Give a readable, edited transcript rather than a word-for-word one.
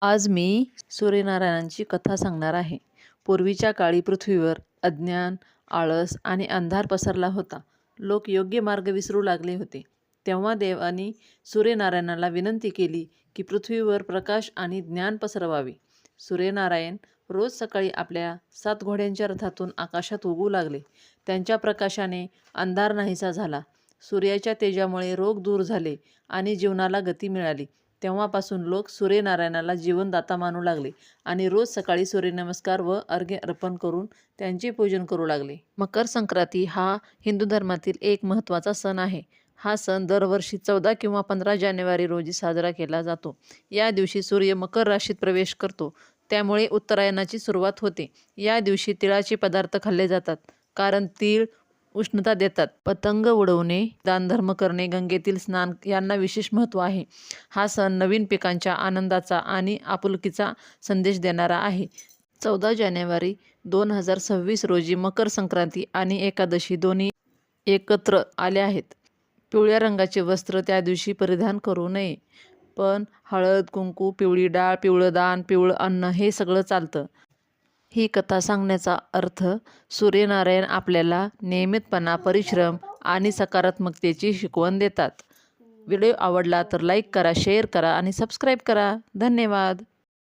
आज मी सूर्यनारायणांची कथा सांगणार आहे. पूर्वीच्या काळी पृथ्वीवर अज्ञान, आळस आणि अंधार पसरला होता. लोक योग्य मार्ग विसरू लागले होते. तेव्हा देवाने सूर्यनारायणाला विनंती केली की पृथ्वीवर प्रकाश आणि ज्ञान पसरवावे. सूर्यनारायण रोज सकाळी आपल्या 7 घोड्यांच्या रथातून आकाशात उगू लागले. त्यांच्या प्रकाशाने अंधार नाहीसा झाला. सूर्याच्या तेजामुळे रोग दूर झाले आणि जीवनाला गती मिळाली. तेव्हापासून लोक सूर्यनारायणाला जीवनदाता मानू लागले आणि रोज सकाळी सूर्यनमस्कार व अर्घ्य अर्पण करून त्यांचे पूजन करू लागले. मकर संक्रांती हा हिंदू धर्मातील एक महत्त्वाचा सण आहे. हा सण दरवर्षी 14 किंवा 15 जानेवारी रोजी साजरा केला जातो. या दिवशी सूर्य मकर राशीत प्रवेश करतो, त्यामुळे उत्तरायणाची सुरुवात होते. या दिवशी तिळाचे पदार्थ खाल्ले जातात, कारण तीळ उष्णता देतात. पतंग उडवणे, दानधर्म करणे, गंगेतील स्नान यांना विशेष महत्त्व आहे. हा सण नवीन पिकांच्या आनंदाचा आणि आपुलकीचा संदेश देणारा आहे. 14 जानेवारी 2026 रोजी मकर संक्रांती आणि एकादशी दोन्ही एकत्र आले आहेत. पिवळ्या रंगाचे वस्त्र त्या दिवशी परिधान करू नये, पण हळद, कुंकू, पिवळी डाळ, पिवळं दान, पिवळं अन्न हे सगळं चालतं. ही कथा सांगण्याचा अर्थ सूर्यनारायण आपल्याला नियमितपणा, परिश्रम आणि सकारात्मकतेची शिकवण देतात. व्हिडिओ आवडला तर लाईक करा, शेअर करा आणि सबस्क्राईब करा. धन्यवाद.